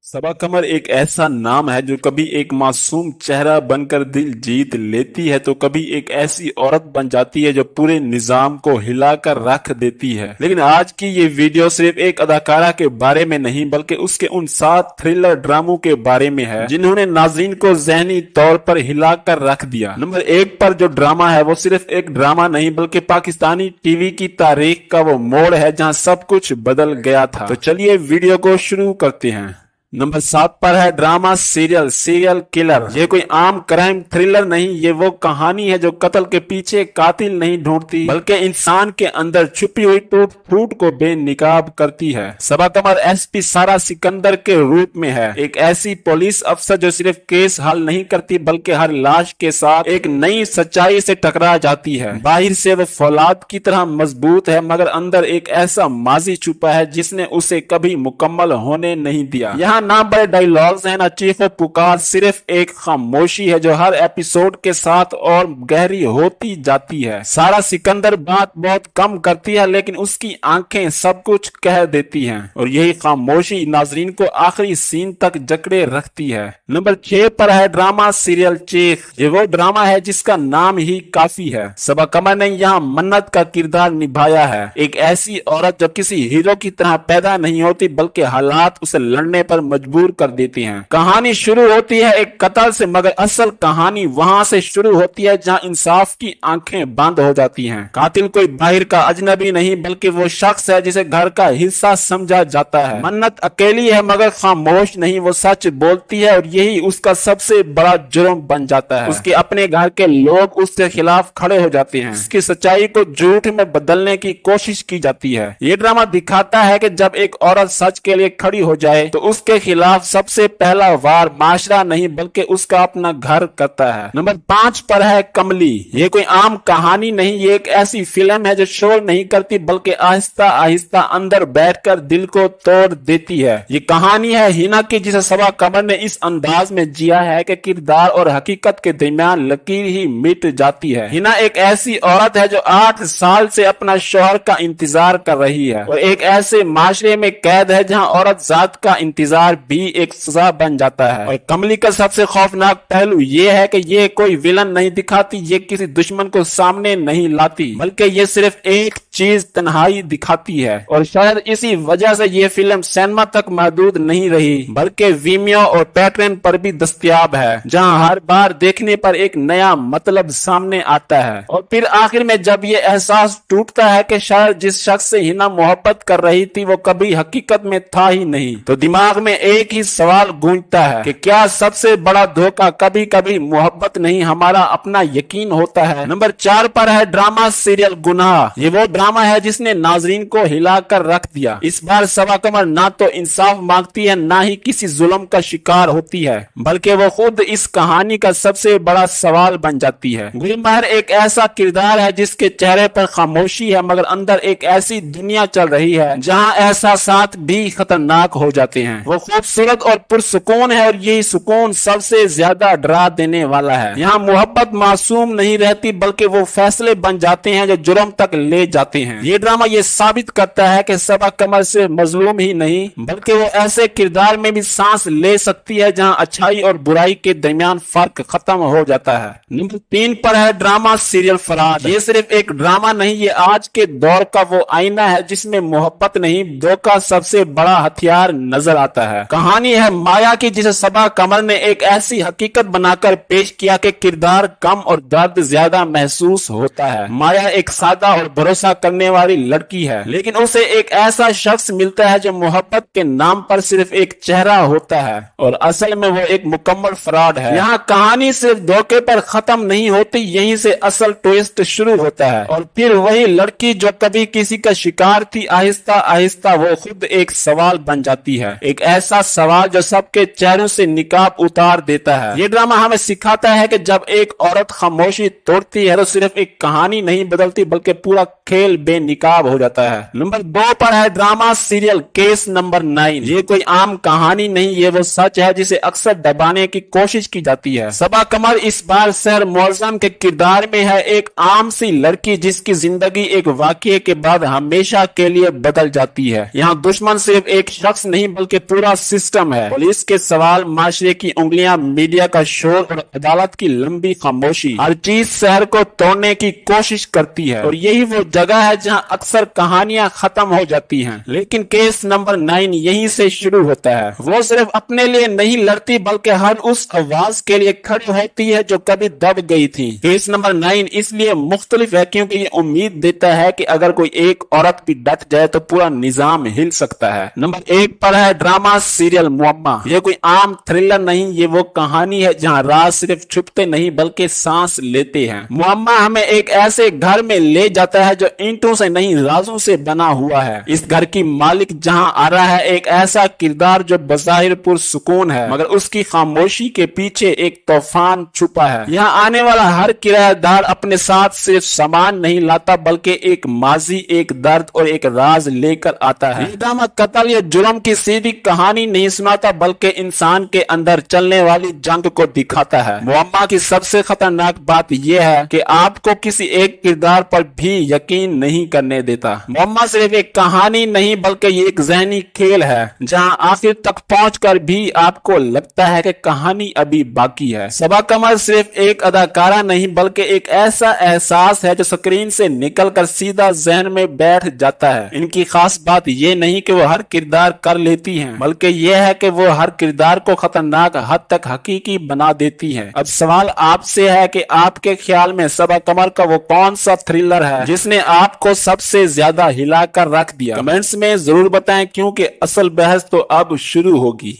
सबा कमर एक ऐसा नाम है जो कभी एक मासूम चेहरा बनकर दिल जीत लेती है तो कभी एक ऐसी औरत बन जाती है जो पूरे निजाम को हिलाकर रख देती है। लेकिन आज की ये वीडियो सिर्फ एक अदाकारा के बारे में नहीं बल्कि उसके उन 7 थ्रिलर ड्रामों के बारे में है जिन्होंने नाज़रीन को ज़हनी तौर पर हिलाकर रख दिया। नंबर 1 पर जो ड्रामा है वो सिर्फ एक ड्रामा नहीं बल्कि पाकिस्तानी टीवी की तारीख का वो मोड़ है जहां सब कुछ बदल गया था। तो चलिए वीडियो को शुरू करते हैं। नंबर 7 पर है ड्रामा सीरियल किलर। ये कोई आम क्राइम थ्रिलर नहीं, ये वो कहानी है जो कत्ल के पीछे कातिल नहीं ढूंढती बल्कि इंसान के अंदर छुपी हुई टूट फूट को बेनिकाब करती है। सबा कमर एसपी सारा सिकंदर के रूप में है, एक ऐसी पुलिस अफसर जो सिर्फ केस हल नहीं करती बल्कि हर लाश के साथ एक नई सच्चाई से टकरा जाती है। बाहर से वो फौलाद की तरह मजबूत है मगर अंदर एक ऐसा माजी छुपा है जिसने उसे कभी मुकम्मल होने नहीं दिया। यहाँ ना बड़े डायलॉग्स हैं ना चीखों पुकार, सिर्फ एक खामोशी है जो हर एपिसोड के साथ और गहरी होती जाती है। सारा सिकंदर बात बहुत कम करती है लेकिन उसकी आंखें सब कुछ कह देती हैं और यही खामोशी नाजरीन को आखिरी सीन तक जकड़े रखती है। नंबर 6 पर है ड्रामा सीरियल चीख। ये वो ड्रामा है जिसका नाम ही काफी है। सबा कमर ने यहाँ मन्नत का किरदार निभाया है, एक ऐसी औरत जो किसी हीरो की तरह पैदा नहीं होती बल्कि हालात उसे लड़ने पर मजबूर कर देती हैं। कहानी शुरू होती है एक कत्ल से मगर असल कहानी वहां से शुरू होती है जहां इंसाफ की आंखें बंद हो जाती हैं। कातिल कोई बाहर का अजनबी नहीं बल्कि वो शख्स है जिसे घर का हिस्सा समझा जाता है। मन्नत अकेली है मगर खामोश नहीं, वो सच बोलती है और यही उसका सबसे बड़ा जुर्म बन जाता है। उसके अपने घर के लोग उसके खिलाफ खड़े हो जाते हैं, उसकी सच्चाई को झूठ में बदलने की कोशिश की जाती है। ये ड्रामा दिखाता है कि जब एक औरत सच के लिए खड़ी हो जाए तो उसके खिलाफ सबसे पहला वार माशरा नहीं बल्कि उसका अपना घर करता है। नंबर 5 पर है कमली। ये कोई आम कहानी नहीं, ये एक ऐसी फिल्म है जो शोर नहीं करती बल्कि आहिस्ता आहिस्ता अंदर बैठकर दिल को तोड़ देती है। ये कहानी है हिना की जिसे सबा कमर ने इस अंदाज में जिया है कि किरदार और हकीकत के दरमियान लकीर ही मिट जाती है। हिना एक ऐसी औरत है जो 8 साल से अपना शौहर का इंतजार कर रही है और एक ऐसे माशरे में कैद है जहाँ औरत जात का इंतजार भी एक सजा बन जाता है। और कमली का सबसे खौफनाक पहलू ये है कि ये कोई विलन नहीं दिखाती, ये किसी दुश्मन को सामने नहीं लाती बल्कि ये सिर्फ एक चीज तन्हाई दिखाती है। और शायद इसी वजह से ये फिल्म सिनेमा तक महदूद नहीं रही बल्कि वीमियो और पैट्रेन पर भी दस्तयाब है जहां हर बार देखने पर एक नया मतलब सामने आता है। और फिर आखिर में जब ये एहसास टूटता है कि शायद जिस शख्स से हिना मोहब्बत कर रही थी वो कभी हकीकत में था ही नहीं, तो दिमाग में एक ही सवाल गूंजता है कि क्या सबसे बड़ा धोखा कभी कभी मोहब्बत नहीं हमारा अपना यकीन होता है। नंबर 4 पर है ड्रामा सीरियल गुनाह। ये वो ड्रामा है जिसने नाजरीन को हिलाकर रख दिया। इस बार सबा कमर ना तो इंसाफ मांगती है ना ही किसी जुल्म का शिकार होती है बल्कि वो खुद इस कहानी का सबसे बड़ा सवाल बन जाती है। गुलमहर एक ऐसा किरदार है जिसके चेहरे पर खामोशी है मगर अंदर एक ऐसी दुनिया चल रही है जहाँ एहसासात भी खतरनाक हो जाते हैं। वो खूबसूरत और पुरसुकून है और यही सुकून सबसे ज्यादा डरा देने वाला है। यहाँ मोहब्बत मासूम नहीं रहती बल्कि वो फैसले बन जाते हैं जो जुर्म तक ले जाते हैं। ये ड्रामा ये साबित करता है कि सबा कमर से मजलूम ही नहीं बल्कि वो ऐसे किरदार में भी सांस ले सकती है जहाँ अच्छाई और बुराई के दरमियान फर्क खत्म हो जाता है। नंबर 3 पर है ड्रामा सीरियल फराद। ये सिर्फ एक ड्रामा नहीं, ये आज के दौर का वो आईना है जिसमें मोहब्बत नहीं धोखा सबसे बड़ा हथियार नजर आता है। कहानी है माया की जिसे सबा कमर ने एक ऐसी हकीकत बनाकर पेश किया कि किरदार कम और दर्द ज्यादा महसूस होता है। माया एक सादा और भरोसा करने वाली लड़की है लेकिन उसे एक ऐसा शख्स मिलता है जो मोहब्बत के नाम पर सिर्फ एक चेहरा होता है और असल में वो एक मुकम्मल फ्रॉड है। यहाँ कहानी सिर्फ धोखे पर खत्म नहीं होती, यहीं से असल ट्विस्ट शुरू होता है और फिर वही लड़की जो कभी किसी का शिकार थी आहिस्ता आहिस्ता वो खुद एक सवाल बन जाती है, एक ऐसा सवाल जो सबके चेहरों से निकाब उतार देता है। ये ड्रामा हमें सिखाता है कि जब एक औरत खामोशी तोड़ती है तो सिर्फ एक कहानी नहीं बदलती बल्कि पूरा खेल बेनिकाब हो जाता है। नंबर 2 पर है ड्रामा सीरियल केस नंबर 9। ये कोई आम कहानी नहीं, ये वो सच है जिसे अक्सर दबाने की कोशिश की जाती है। सबा कमर इस बार शहर मुअज़्ज़म के किरदार में है, एक आम सी लड़की जिसकी जिंदगी एक वाकये के बाद हमेशा के लिए बदल जाती है। यहाँ दुश्मन सिर्फ एक शख्स नहीं बल्कि पूरा सिस्टम है। पुलिस के सवाल, माशरे की उंगलियां, मीडिया का शोर और अदालत की लंबी खामोशी, हर चीज शहर को तोड़ने की कोशिश करती है। और यही वो जगह है जहां अक्सर कहानियां खत्म हो जाती हैं, लेकिन केस नंबर 9 यहीं से शुरू होता है। वो सिर्फ अपने लिए नहीं लड़ती बल्कि हर उस आवाज के लिए खड़ी होती है जो कभी दब गई थी। केस नंबर 9 इसलिए मुख्तलिफ है क्योंकि ये उम्मीद देता है कि अगर कोई एक औरत भी डट जाए तो पूरा निजाम हिल सकता है। नंबर 1 पर है ड्रामा सीरियल मुअम्मा। ये कोई आम थ्रिलर नहीं, ये वो कहानी है जहां राज सिर्फ छुपते नहीं बल्कि सांस लेते हैं। मुअम्मा हमें एक ऐसे घर में ले जाता है जो ईंटों से नहीं राजों से बना हुआ है। इस घर की मालिक जहां आ रहा है एक ऐसा किरदार जो बज़ाहिर पुरसुकून है मगर उसकी खामोशी के पीछे एक तूफान छुपा है। यहाँ आने वाला हर किराएदार अपने साथ सिर्फ सामान नहीं लाता बल्कि एक माजी, एक दर्द और एक राज लेकर आता है। ये ड्रामा कत्ल या जुर्म की सीधी कहानी नहीं सुनाता बल्कि इंसान के अंदर चलने वाली जंग को दिखाता है। मुअम्मा की सबसे खतरनाक बात यह है कि आपको किसी एक किरदार पर भी यकीन नहीं करने देता। मुअम्मा सिर्फ एक कहानी नहीं बल्कि ये एक ज़हनी खेल है जहां आखिर तक पहुंचकर भी आपको लगता है कि कहानी अभी बाकी है। सबा कमर सिर्फ एक अदाकारा नहीं बल्कि एक ऐसा एहसास है जो स्क्रीन से निकलकर सीधा जहन में बैठ जाता है। इनकी खास बात यह नहीं कि वो हर किरदार कर लेती हैं बल्कि यह है कि वो हर किरदार को खतरनाक हद तक हकीकी बना देती है। अब सवाल आपसे है कि आपके ख्याल में सबा कमर का वो कौन सा थ्रिलर है जिसने आपको सबसे ज्यादा हिलाकर रख दिया? कमेंट्स में जरूर बताएं क्योंकि असल बहस तो अब शुरू होगी।